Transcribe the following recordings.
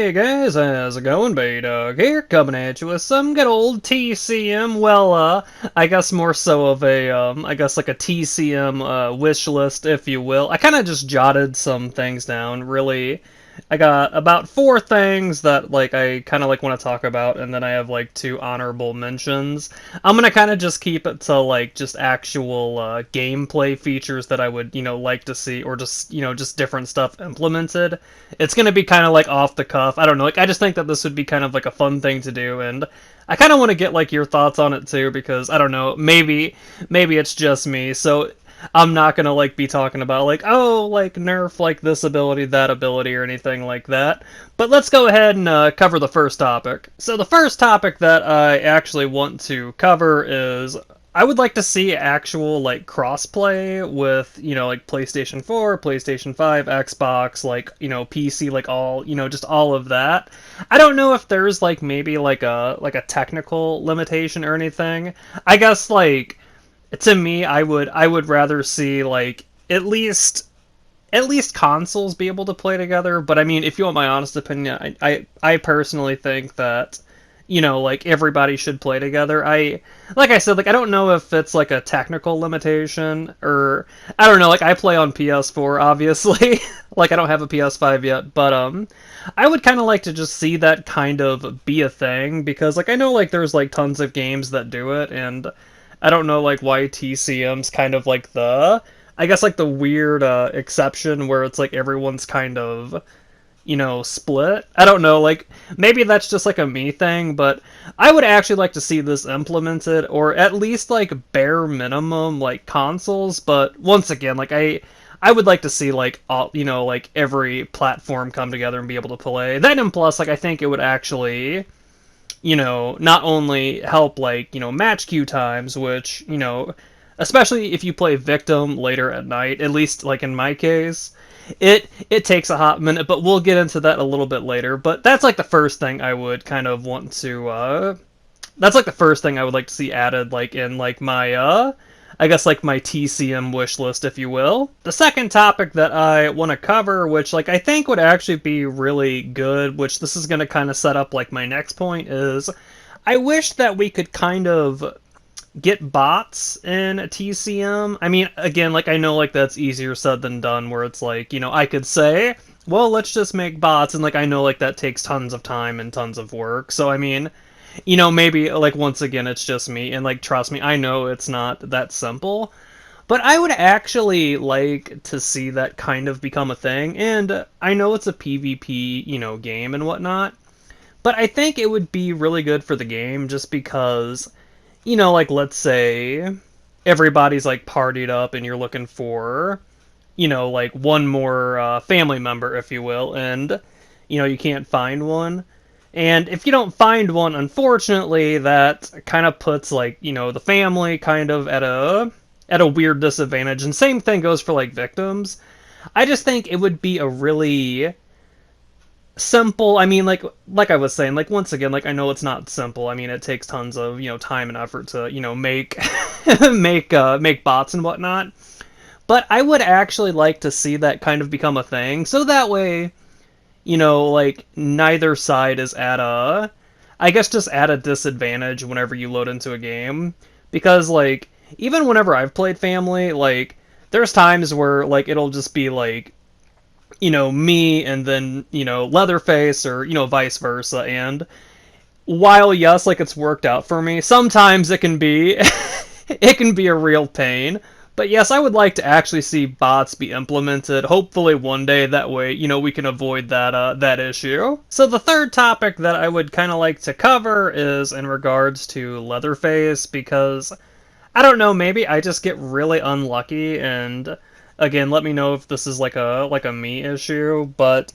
Hey guys, how's it going? Bdog here, coming at you with some good old TCM, I guess more so of a, I guess like a TCM, wish list, if you will. I kind of just jotted some things down, really. I got about 4 things that, like, I kind of, like, want to talk about, and then I have, like, 2 honorable mentions. I'm gonna kind of just keep it to, like, just actual, gameplay features that I would, like to see, or just, just different stuff implemented. It's gonna be kind of like off the cuff. I don't know. Like, I just think that this would be kind of like a fun thing to do, and I kind of want to get like your thoughts on it too, because I don't know. Maybe it's just me. So I'm not gonna like be talking about like, oh, like nerf like this ability, that ability, or anything like that. But let's go ahead and cover the first topic. So the first topic that I actually want to cover is I would like to see actual like crossplay with, like PlayStation 4, PlayStation 5, Xbox, like, PC, like all, just all of that. I don't know if there's like maybe like a technical limitation or anything. I guess like to me I would rather see like at least consoles be able to play together, but I mean, if you want my honest opinion, I personally think that, like everybody should play together. Like I said, like I don't know if it's like a technical limitation or I don't know, like I play on PS4 obviously. Like I don't have a PS5 yet, but I would kind of like to just see that kind of be a thing because like I know like there's like tons of games that do it and I don't know like why TCM's kind of like I guess like the weird exception where it's like everyone's kind of, split. I don't know, like maybe that's just like a me thing, but I would actually like to see this implemented or at least like bare minimum like consoles, but once again, like I would like to see like all, like every platform come together and be able to play. Then and plus like I think it would actually not only help like, match queue times, which, especially if you play Victim later at night, at least like in my case, it takes a hot minute, but we'll get into that a little bit later. But that's like the first thing I would kind of want to that's like the first thing I would like to see added like in like my I guess like my TCM wish list, if you will. The second topic that I want to cover, which like I think would actually be really good, which this is going to kind of set up like my next point, is I wish that we could kind of get bots in TCM. I mean, again, like I know like that's easier said than done, where it's like, I could say, well, let's just make bots, and like I know like that takes tons of time and tons of work. So I mean, maybe like once again it's just me, and like trust me, I know it's not that simple. But I would actually like to see that kind of become a thing, and I know it's a PvP, game and whatnot, but I think it would be really good for the game just because, like let's say everybody's like partied up and you're looking for, like one more family member, if you will, and, you can't find one. And if you don't find one, unfortunately, that kind of puts like, the family kind of at a weird disadvantage. And same thing goes for like victims. I just think it would be a really simple, I mean, like I was saying, like once again, like I know it's not simple. I mean, it takes tons of, time and effort to, make make bots and whatnot. But I would actually like to see that kind of become a thing. So that way, like neither side is at a, I guess just at a disadvantage whenever you load into a game. Because like even whenever I've played Family, like there's times where like it'll just be like, me and then, Leatherface, or, vice versa. And while yes, like it's worked out for me, sometimes it can be it can be a real pain. But yes, I would like to actually see bots be implemented, hopefully one day, that way, we can avoid that issue. So the third topic that I would kind of like to cover is in regards to Leatherface, because I don't know, maybe I just get really unlucky, and again, let me know if this is like a me issue, but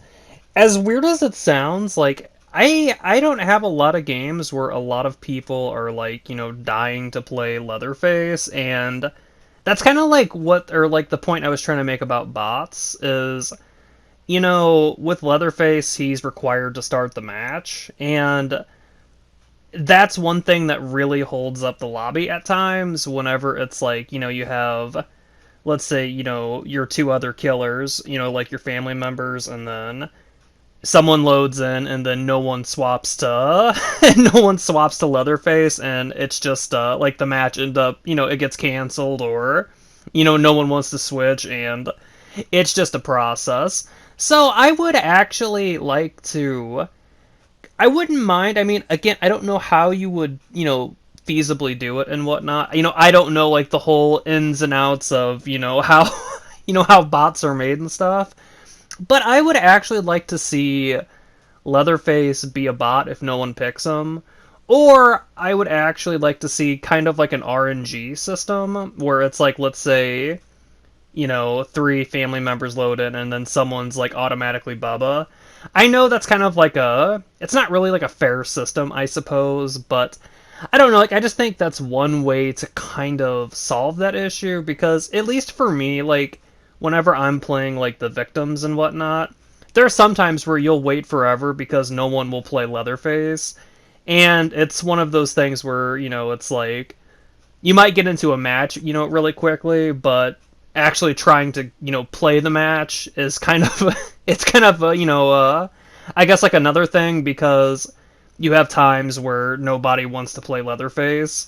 as weird as it sounds, like I don't have a lot of games where a lot of people are like, dying to play Leatherface, and that's kind of like what, or like the point I was trying to make about bots is, with Leatherface, he's required to start the match, and that's one thing that really holds up the lobby at times whenever it's like, you have, let's say, your 2 other killers, like your family members, and then someone loads in and then no one swaps to no one swaps to Leatherface, and it's just like the match end up, it gets canceled, or no one wants to switch, and it's just a process. So I would actually like to, I wouldn't mind. I mean, again, I don't know how you would, feasibly do it and whatnot. I don't know like the whole ins and outs of, how how bots are made and stuff. But I would actually like to see Leatherface be a bot if no one picks him. Or I would actually like to see kind of like an RNG system where it's like, let's say, 3 family members load in and then someone's like automatically Bubba. I know that's kind of like it's not really like a fair system, I suppose, but I don't know, like I just think that's one way to kind of solve that issue, because at least for me, like whenever I'm playing like the victims and whatnot, there are some times where you'll wait forever because no one will play Leatherface. And it's one of those things where, it's like you might get into a match, really quickly, but actually trying to, play the match is kind of it's kind of I guess like another thing, because you have times where nobody wants to play Leatherface.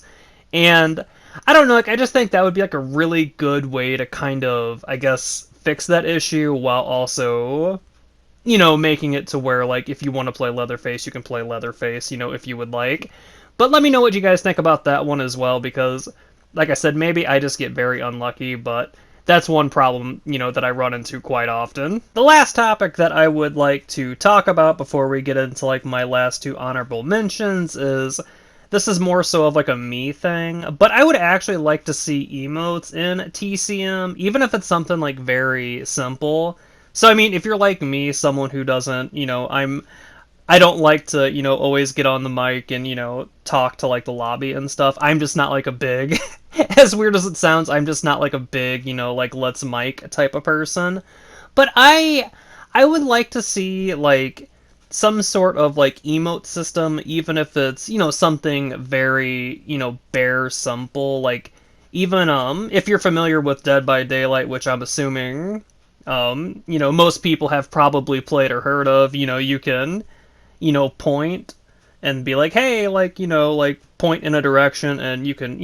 And I don't know, like I just think that would be like a really good way to kind of, I guess, fix that issue while also, making it to where like if you want to play Leatherface, you can play Leatherface, if you would like. But let me know what you guys think about that one as well, because like I said, maybe I just get very unlucky, but that's one problem, that I run into quite often. The last topic that I would like to talk about before we get into like my last 2 honorable mentions is, this is more so of like a me thing, but I would actually like to see emotes in TCM, even if it's something like very simple. So I mean, if you're like me, someone who doesn't, I don't like to, always get on the mic and, talk to like the lobby and stuff. I'm just not like a big, as weird as it sounds, I'm just not like a big, like let's mic type of person. But I would like to see like some sort of like emote system, even if it's, something very, bare simple. Like even if you're familiar with Dead by Daylight, which I'm assuming most people have probably played or heard of, you can, point and be like, hey, like, like point in a direction, and you can,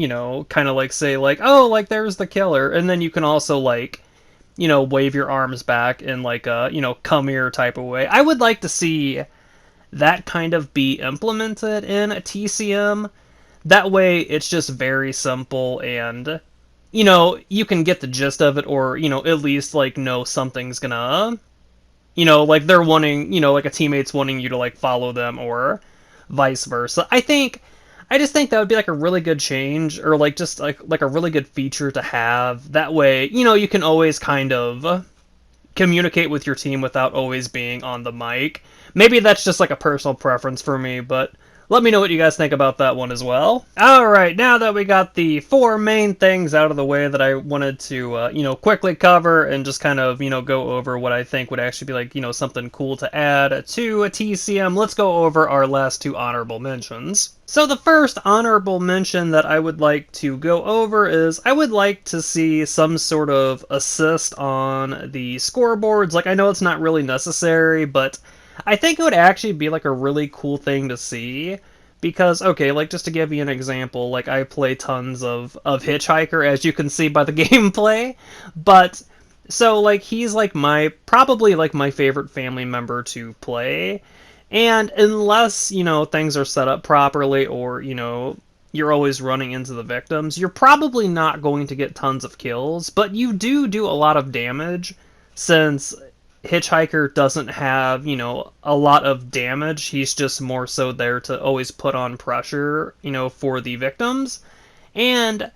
kind of like say like, oh, like there's the killer, and then you can also like, wave your arms back in like a, come here type of way. I would like to see that kind of be implemented in a TCM. That way it's just very simple, and you can get the gist of it, or at least like know something's gonna, like they're wanting, like a teammate's wanting you to like follow them, or vice versa. I just think that would be like a really good change, or like just like a really good feature to have. That way, you can always kind of communicate with your team without always being on the mic. Maybe that's just like a personal preference for me, but let me know what you guys think about that one as well. Alright, now that we got the 4 main things out of the way that I wanted to, quickly cover and just kind of, go over what I think would actually be like, something cool to add to a TCM, let's go over our last 2 honorable mentions. So the first honorable mention that I would like to go over is, I would like to see some sort of assist on the scoreboards. Like, I know it's not really necessary, but I think it would actually be like a really cool thing to see, because, okay, like just to give you an example, like I play tons of Hitchhiker, as you can see by the gameplay, but so like he's like probably like my favorite family member to play, and unless, things are set up properly, or, you're always running into the victims, you're probably not going to get tons of kills, but you do a lot of damage, since Hitchhiker doesn't have, a lot of damage. He's just more so there to always put on pressure, for the victims. And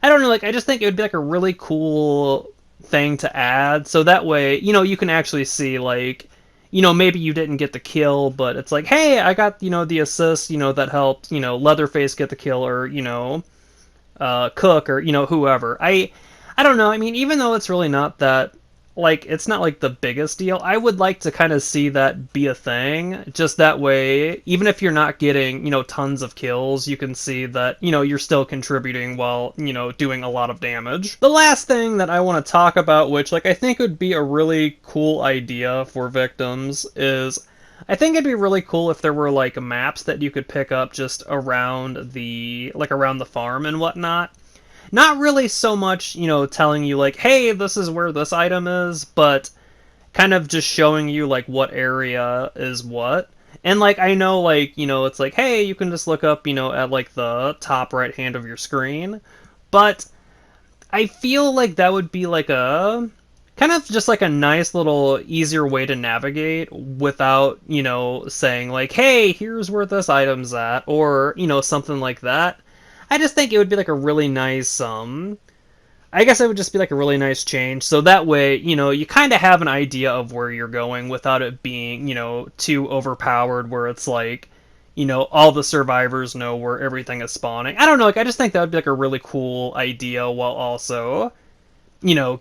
I don't know, like, I just think it would be like a really cool thing to add. So that way, you can actually see, like, maybe you didn't get the kill, but it's like, hey, I got, the assist, that helped, Leatherface get the kill, or, Cook, or, whoever. I don't know, I mean, even though it's really not that, like, it's not like the biggest deal, I would like to kind of see that be a thing. Just that way, even if you're not getting, tons of kills, you can see that, you're still contributing while, doing a lot of damage. The last thing that I want to talk about, which, like, I think would be a really cool idea for victims, is I think it'd be really cool if there were like maps that you could pick up just around around the farm and whatnot. Not really so much, telling you like, hey, this is where this item is, but kind of just showing you like what area is what. And like I know like, it's like, hey, you can just look up, at like the top right hand of your screen. But I feel like that would be like a kind of just like a nice little easier way to navigate without, saying like, hey, here's where this item's at, or, something like that. I just think it would be like a really nice I guess it would just be like a really nice change. So that way, you kind of have an idea of where you're going without it being, too overpowered where it's like, all the survivors know where everything is spawning. I don't know, like I just think that would be like a really cool idea while also,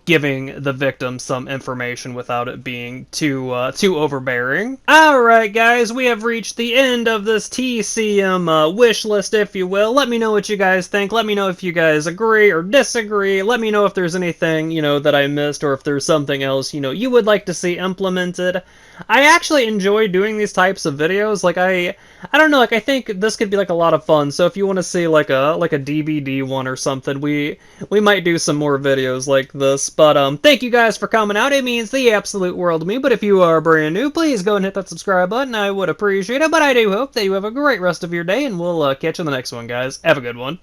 giving the victim some information without it being too overbearing. Alright guys, we have reached the end of this TCM wish list, if you will. Let me know what you guys think. Let me know if you guys agree or disagree. Let me know if there's anything, that I missed, or if there's something else, you would like to see implemented. I actually enjoy doing these types of videos. Like I don't know, like I think this could be like a lot of fun. So if you want to see like a DVD one or something, we might do some more videos like this. But thank you guys for coming out. It means the absolute world to me. But if you are brand new, please go and hit that subscribe button. I would appreciate it. But I do hope that you have a great rest of your day, and we'll catch you in the next one, guys. Have a good one.